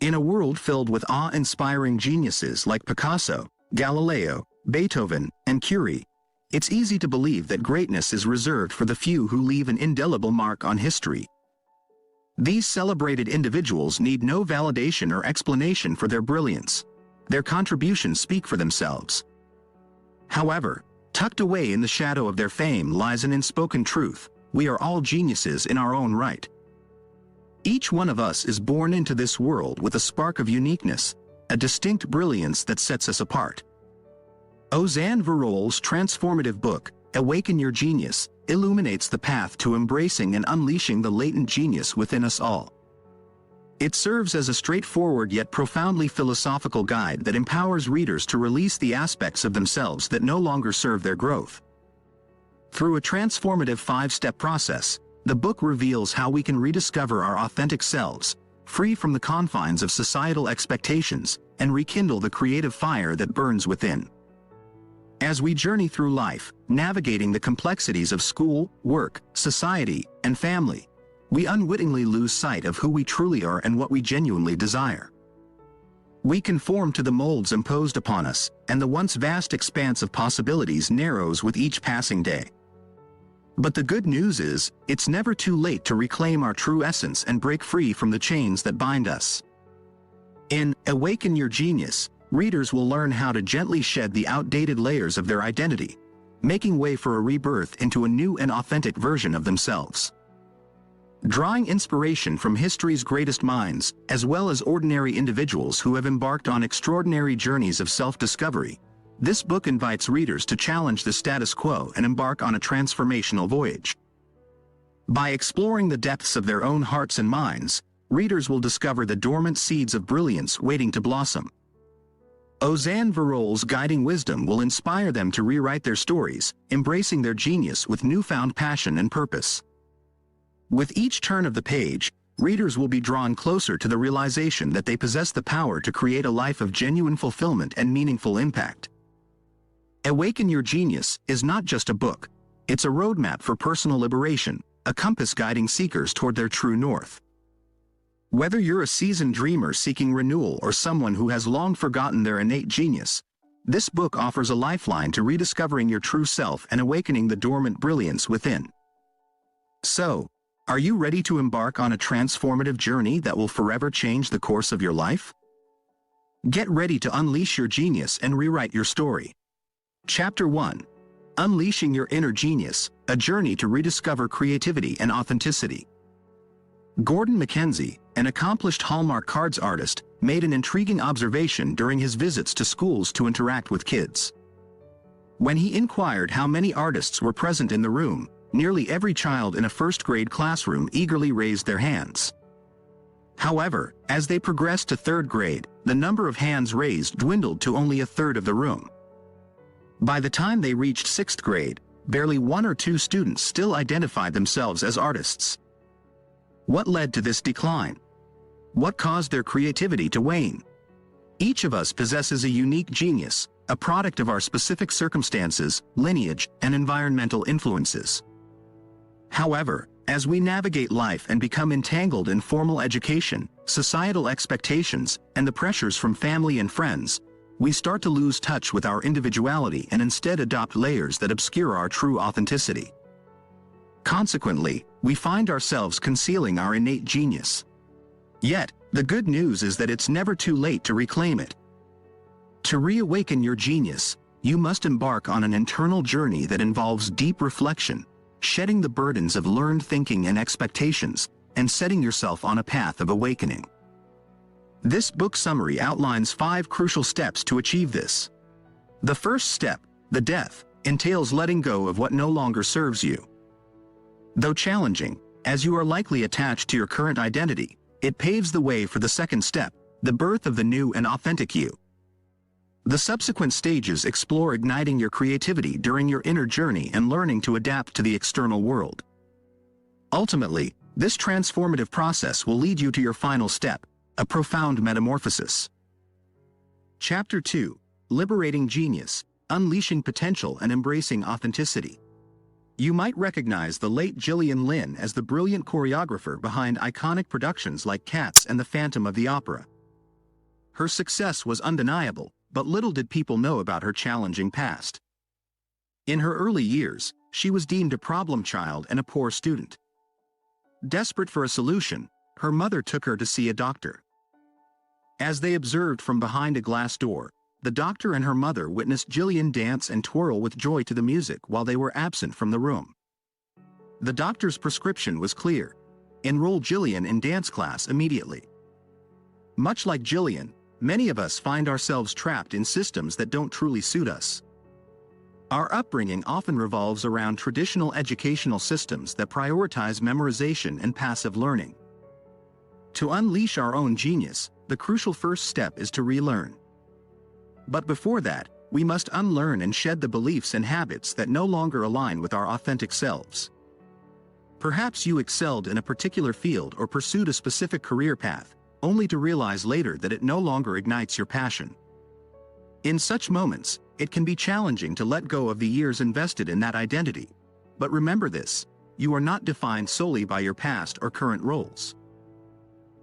In a world filled with awe-inspiring geniuses like Picasso, Galileo, Beethoven, and Curie, it's easy to believe that greatness is reserved for the few who leave an indelible mark on history. These celebrated individuals need no validation or explanation for their brilliance. Their contributions speak for themselves. However, tucked away in the shadow of their fame lies an unspoken truth: we are all geniuses in our own right. Each one of us is born into this world with a spark of uniqueness, a distinct brilliance that sets us apart. Ozan Varol's transformative book, Awaken Your Genius, illuminates the path to embracing and unleashing the latent genius within us all. It serves as a straightforward yet profoundly philosophical guide that empowers readers to release the aspects of themselves that no longer serve their growth. Through a transformative 5-step process, the book reveals how we can rediscover our authentic selves, free from the confines of societal expectations, and rekindle the creative fire that burns within. As we journey through life, navigating the complexities of school, work, society, and family, we unwittingly lose sight of who we truly are and what we genuinely desire. We conform to the molds imposed upon us, and the once vast expanse of possibilities narrows with each passing day. But the good news is, it's never too late to reclaim our true essence and break free from the chains that bind us. In Awaken Your Genius, readers will learn how to gently shed the outdated layers of their identity, making way for a rebirth into a new and authentic version of themselves. Drawing inspiration from history's greatest minds, as well as ordinary individuals who have embarked on extraordinary journeys of self-discovery, this book invites readers to challenge the status quo and embark on a transformational voyage. By exploring the depths of their own hearts and minds, readers will discover the dormant seeds of brilliance waiting to blossom. Ozan Varol's guiding wisdom will inspire them to rewrite their stories, embracing their genius with newfound passion and purpose. With each turn of the page, readers will be drawn closer to the realization that they possess the power to create a life of genuine fulfillment and meaningful impact. Awaken Your Genius is not just a book, it's a roadmap for personal liberation, a compass guiding seekers toward their true north. Whether you're a seasoned dreamer seeking renewal or someone who has long forgotten their innate genius, this book offers a lifeline to rediscovering your true self and awakening the dormant brilliance within. So, are you ready to embark on a transformative journey that will forever change the course of your life? Get ready to unleash your genius and rewrite your story. Chapter 1. Unleashing Your Inner Genius, a Journey to Rediscover Creativity and Authenticity. Gordon Mackenzie, an accomplished Hallmark cards artist, made an intriguing observation during his visits to schools to interact with kids. When he inquired how many artists were present in the room, nearly every child in a first-grade classroom eagerly raised their hands. However, as they progressed to third grade, the number of hands raised dwindled to only a third of the room. By the time they reached sixth grade, barely 1 or 2 students still identified themselves as artists. What led to this decline? What caused their creativity to wane? Each of us possesses a unique genius, a product of our specific circumstances, lineage, and environmental influences. However, as we navigate life and become entangled in formal education, societal expectations, and the pressures from family and friends, we start to lose touch with our individuality and instead adopt layers that obscure our true authenticity. Consequently, we find ourselves concealing our innate genius. Yet, the good news is that it's never too late to reclaim it. To reawaken your genius, you must embark on an internal journey that involves deep reflection, shedding the burdens of learned thinking and expectations, and setting yourself on a path of awakening. This book summary outlines 5 crucial steps to achieve this. The first step, the death, entails letting go of what no longer serves you. Though challenging, as you are likely attached to your current identity, it paves the way for the second step, the birth of the new and authentic you. The subsequent stages explore igniting your creativity during your inner journey and learning to adapt to the external world. Ultimately, this transformative process will lead you to your final step, a profound metamorphosis. Chapter 2. Liberating Genius, Unleashing Potential and Embracing Authenticity. You might recognize the late Gillian Lynne as the brilliant choreographer behind iconic productions like Cats and The Phantom of the Opera, Her success was undeniable, but little did people know about her challenging past. In her early years, she was deemed a problem child and a poor student. Desperate for a solution, her mother took her to see a doctor. As they observed from behind a glass door, the doctor and her mother witnessed Jillian dance and twirl with joy to the music while they were absent from the room. The doctor's prescription was clear: enroll Jillian in dance class immediately. Much like Jillian, many of us find ourselves trapped in systems that don't truly suit us. Our upbringing often revolves around traditional educational systems that prioritize memorization and passive learning. To unleash our own genius, the crucial first step is to relearn. But before that, we must unlearn and shed the beliefs and habits that no longer align with our authentic selves. Perhaps you excelled in a particular field or pursued a specific career path, only to realize later that it no longer ignites your passion. In such moments, it can be challenging to let go of the years invested in that identity. But remember this: you are not defined solely by your past or current roles.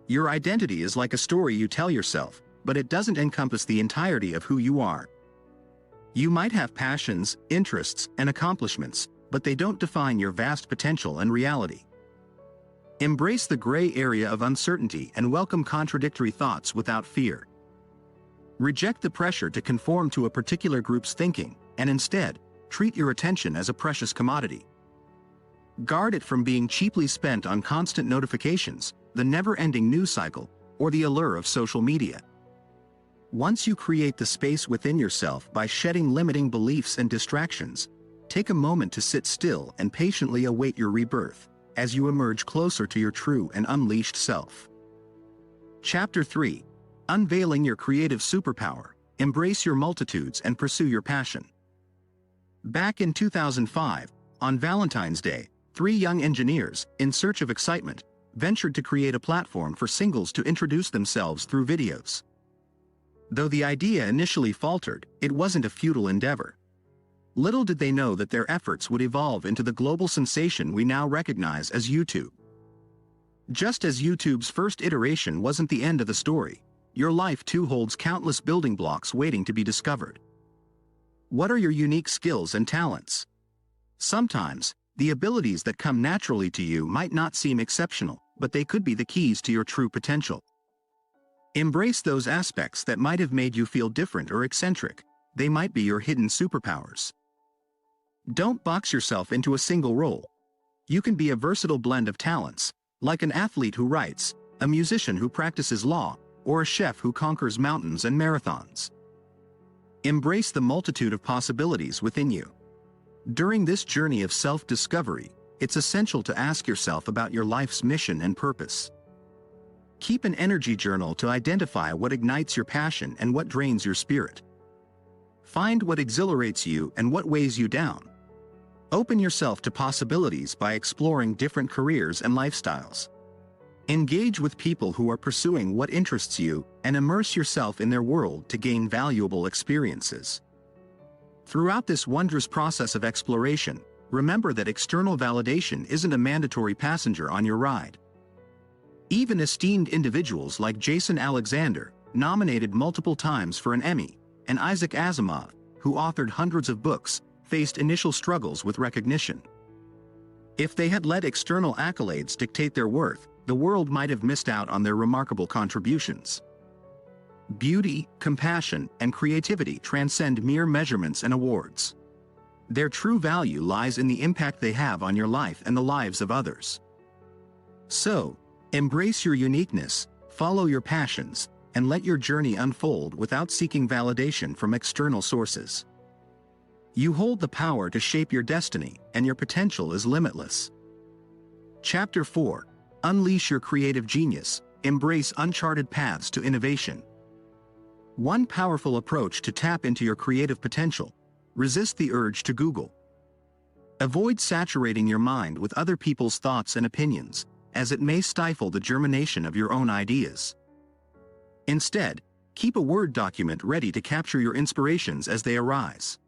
Your identity is like a story you tell yourself, but it doesn't encompass the entirety of who you are. You might have passions, interests, and accomplishments, but they don't define your vast potential and reality. Embrace the gray area of uncertainty and welcome contradictory thoughts without fear. Reject the pressure to conform to a particular group's thinking, and instead, treat your attention as a precious commodity. Guard it from being cheaply spent on constant notifications, the never-ending news cycle, or the allure of social media. Once you create the space within yourself by shedding limiting beliefs and distractions, take a moment to sit still and patiently await your rebirth, as you emerge closer to your true and unleashed self. Chapter 3: Unveiling Your Creative Superpower. Embrace your multitudes and pursue your passion. Back in 2005, on Valentine's Day, 3 young engineers, in search of excitement, ventured to create a platform for singles to introduce themselves through videos. Though the idea initially faltered, it wasn't a futile endeavor. Little did they know that their efforts would evolve into the global sensation we now recognize as YouTube. Just as YouTube's first iteration wasn't the end of the story, your life too holds countless building blocks waiting to be discovered. What are your unique skills and talents? Sometimes, the abilities that come naturally to you might not seem exceptional, but they could be the keys to your true potential. Embrace those aspects that might have made you feel different or eccentric. They might be your hidden superpowers. Don't box yourself into a single role. You can be a versatile blend of talents, like an athlete who writes, a musician who practices law, or a chef who conquers mountains and marathons. Embrace the multitude of possibilities within you. During this journey of self-discovery, it's essential to ask yourself about your life's mission and purpose. Keep an energy journal to identify what ignites your passion and what drains your spirit. Find what exhilarates you and what weighs you down. Open yourself to possibilities by exploring different careers and lifestyles. Engage with people who are pursuing what interests you and immerse yourself in their world to gain valuable experiences. Throughout this wondrous process of exploration, remember that external validation isn't a mandatory passenger on your ride. Even esteemed individuals like Jason Alexander, nominated multiple times for an Emmy, and Isaac Asimov, who authored hundreds of books, faced initial struggles with recognition. If they had let external accolades dictate their worth, the world might have missed out on their remarkable contributions. Beauty, compassion, and creativity transcend mere measurements and awards. Their true value lies in the impact they have on your life and the lives of others. So, embrace your uniqueness, follow your passions, and let your journey unfold without seeking validation from external sources. You hold the power to shape your destiny, and your potential is limitless. Chapter 4: Unleash Your Creative Genius. Embrace uncharted paths to innovation. One powerful approach to tap into your creative potential: resist the urge to Google. Avoid saturating your mind with other people's thoughts and opinions, as it may stifle the germination of your own ideas. Instead, keep a Word document ready to capture your inspirations as they arise.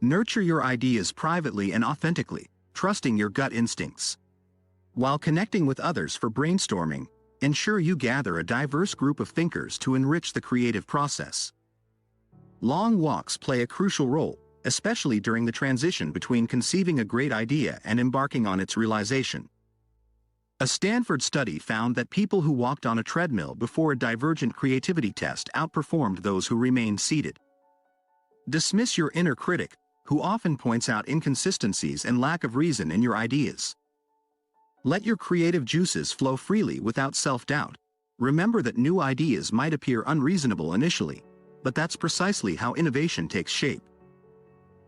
Nurture your ideas privately and authentically, trusting your gut instincts. While connecting with others for brainstorming, Ensure you gather a diverse group of thinkers to enrich the creative process. Long walks play a crucial role, especially during the transition between conceiving a great idea and embarking on its realization. A Stanford study found that people who walked on a treadmill before a divergent creativity test outperformed those who remained seated. Dismiss your inner critic, who often points out inconsistencies and lack of reason in your ideas. Let your creative juices flow freely without self-doubt. Remember that new ideas might appear unreasonable initially, but that's precisely how innovation takes shape.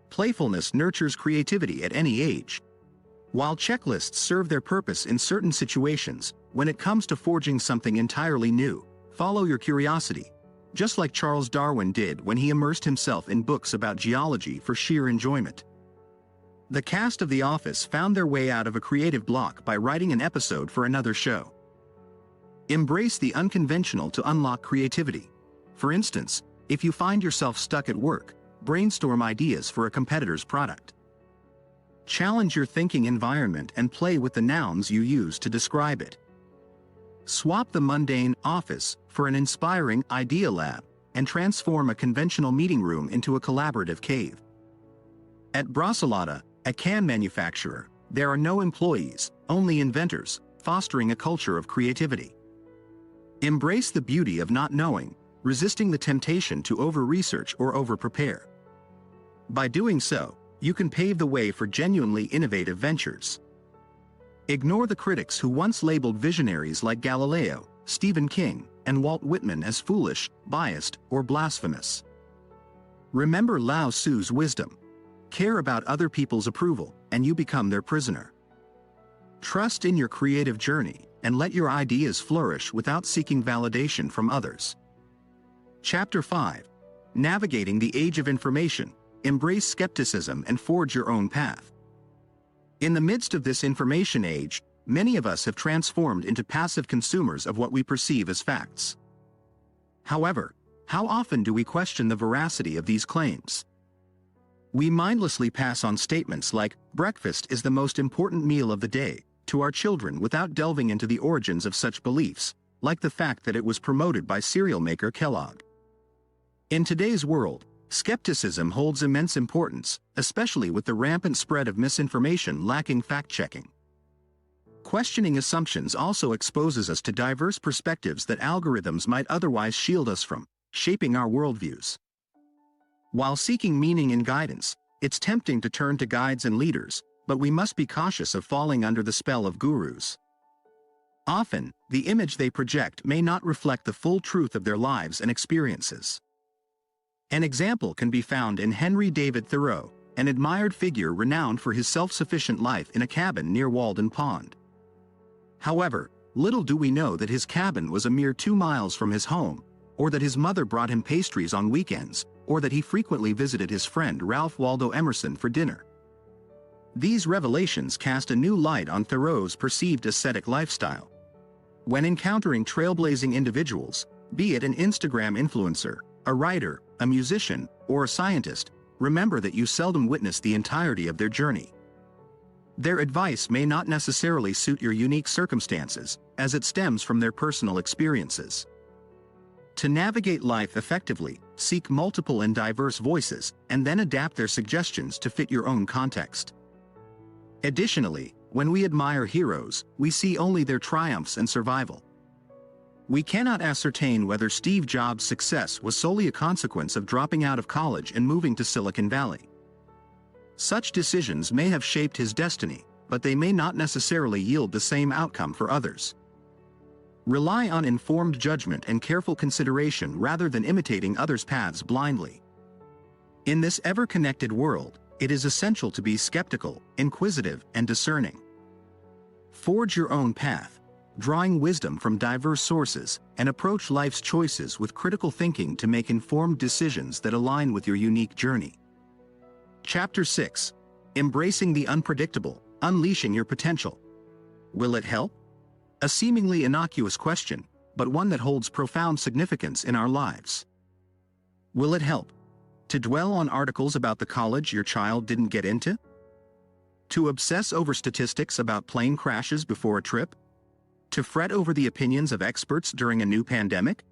Playfulness nurtures creativity at any age. While checklists serve their purpose in certain situations, when it comes to forging something entirely new, follow your curiosity, just like Charles Darwin did when he immersed himself in books about geology for sheer enjoyment. The cast of The Office found their way out of a creative block by writing an episode for another show. Embrace the unconventional to unlock creativity. For instance, if you find yourself stuck at work, brainstorm ideas for a competitor's product. Challenge your thinking environment and play with the nouns you use to describe it. Swap the mundane office for an inspiring idea lab and transform a conventional meeting room into a collaborative cave. At Brasilata, a can manufacturer, there are no employees, only inventors, fostering a culture of creativity. Embrace the beauty of not knowing, resisting the temptation to over-research or over-prepare. By doing so, you can pave the way for genuinely innovative ventures. Ignore the critics who once labeled visionaries like Galileo, Stephen King, and Walt Whitman as foolish, biased, or blasphemous. Remember Lao Tzu's wisdom. Care about other people's approval, and you become their prisoner. Trust in your creative journey, and let your ideas flourish without seeking validation from others. Chapter 5. Navigating the Age of Information. Embrace skepticism and forge your own path. In the midst of this information age, many of us have transformed into passive consumers of what we perceive as facts. However, how often do we question the veracity of these claims? We mindlessly pass on statements like, "Breakfast is the most important meal of the day," to our children without delving into the origins of such beliefs, like the fact that it was promoted by cereal maker Kellogg. In today's world, skepticism holds immense importance, especially with the rampant spread of misinformation lacking fact-checking. Questioning assumptions also exposes us to diverse perspectives that algorithms might otherwise shield us from, shaping our worldviews. While seeking meaning and guidance, it's tempting to turn to guides and leaders, but we must be cautious of falling under the spell of gurus. Often, the image they project may not reflect the full truth of their lives and experiences. An example can be found in Henry David Thoreau, an admired figure renowned for his self-sufficient life in a cabin near Walden Pond. However, little do we know that his cabin was a mere 2 miles from his home, or that his mother brought him pastries on weekends, or that he frequently visited his friend Ralph Waldo Emerson for dinner. These revelations cast a new light on Thoreau's perceived ascetic lifestyle. When encountering trailblazing individuals, be it an Instagram influencer, a writer, a musician, or a scientist, remember that you seldom witness the entirety of their journey. Their advice may not necessarily suit your unique circumstances, as it stems from their personal experiences. To navigate life effectively, seek multiple and diverse voices, and then adapt their suggestions to fit your own context. Additionally, when we admire heroes, we see only their triumphs and survival. We cannot ascertain whether Steve Jobs' success was solely a consequence of dropping out of college and moving to Silicon Valley. Such decisions may have shaped his destiny, but they may not necessarily yield the same outcome for others. Rely on informed judgment and careful consideration rather than imitating others' paths blindly. In this ever-connected world, it is essential to be skeptical, inquisitive, and discerning. Forge your own path, drawing wisdom from diverse sources, and approach life's choices with critical thinking to make informed decisions that align with your unique journey. Chapter 6. Embracing the Unpredictable, Unleashing Your Potential. Will it help? A seemingly innocuous question, but one that holds profound significance in our lives. Will it help? To dwell on articles about the college your child didn't get into? To obsess over statistics about plane crashes before a trip? To fret over the opinions of experts during a new pandemic?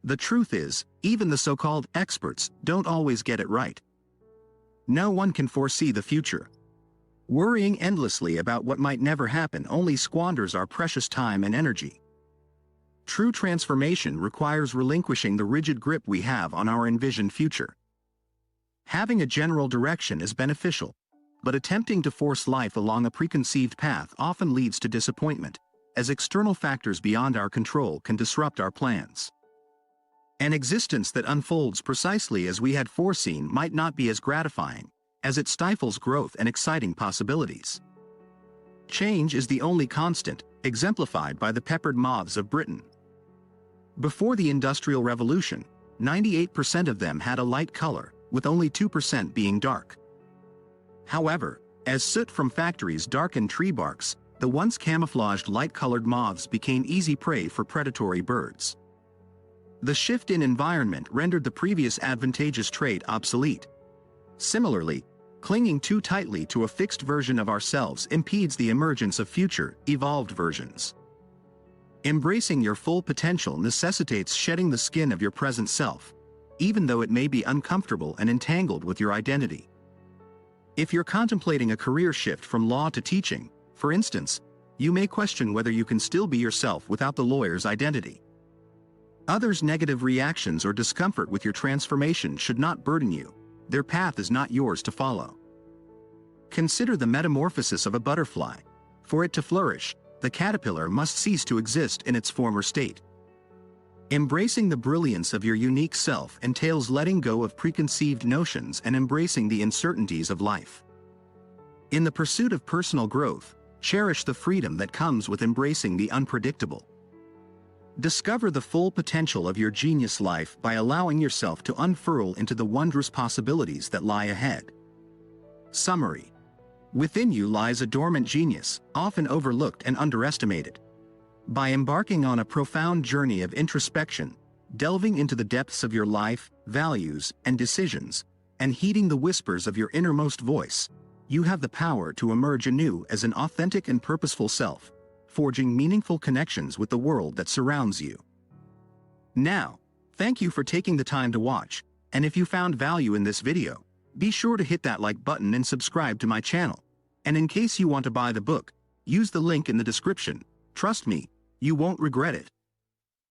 The truth is, even the so-called experts don't always get it right. No one can foresee the future. Worrying endlessly about what might never happen only squanders our precious time and energy. True transformation requires relinquishing the rigid grip we have on our envisioned future. Having a general direction is beneficial, but attempting to force life along a preconceived path often leads to disappointment, as external factors beyond our control can disrupt our plans. An existence that unfolds precisely as we had foreseen might not be as gratifying, as it stifles growth and exciting possibilities. Change is the only constant, exemplified by the peppered moths of Britain. Before the Industrial Revolution, 98% of them had a light color, with only 2% being dark. However, as soot from factories darkened tree barks, the once camouflaged light-colored moths became easy prey for predatory birds. The shift in environment rendered the previous advantageous trait obsolete. Similarly, clinging too tightly to a fixed version of ourselves impedes the emergence of future, evolved versions. Embracing your full potential necessitates shedding the skin of your present self, even though it may be uncomfortable and entangled with your identity. If you're contemplating a career shift from law to teaching, for instance, you may question whether you can still be yourself without the lawyer's identity. Others' negative reactions or discomfort with your transformation should not burden you. Their path is not yours to follow. Consider the metamorphosis of a butterfly. For it to flourish, the caterpillar must cease to exist in its former state. Embracing the brilliance of your unique self entails letting go of preconceived notions and embracing the uncertainties of life. In the pursuit of personal growth, cherish the freedom that comes with embracing the unpredictable. Discover the full potential of your genius life by allowing yourself to unfurl into the wondrous possibilities that lie ahead. Summary: within you lies a dormant genius, often overlooked and underestimated. By embarking on a profound journey of introspection, delving into the depths of your life, values, and decisions, and heeding the whispers of your innermost voice, you have the power to emerge anew as an authentic and purposeful self, forging meaningful connections with the world that surrounds you. Now, thank you for taking the time to watch, and if you found value in this video, be sure to hit that like button and subscribe to my channel. And in case you want to buy the book, use the link in the description. Trust me, you won't regret it.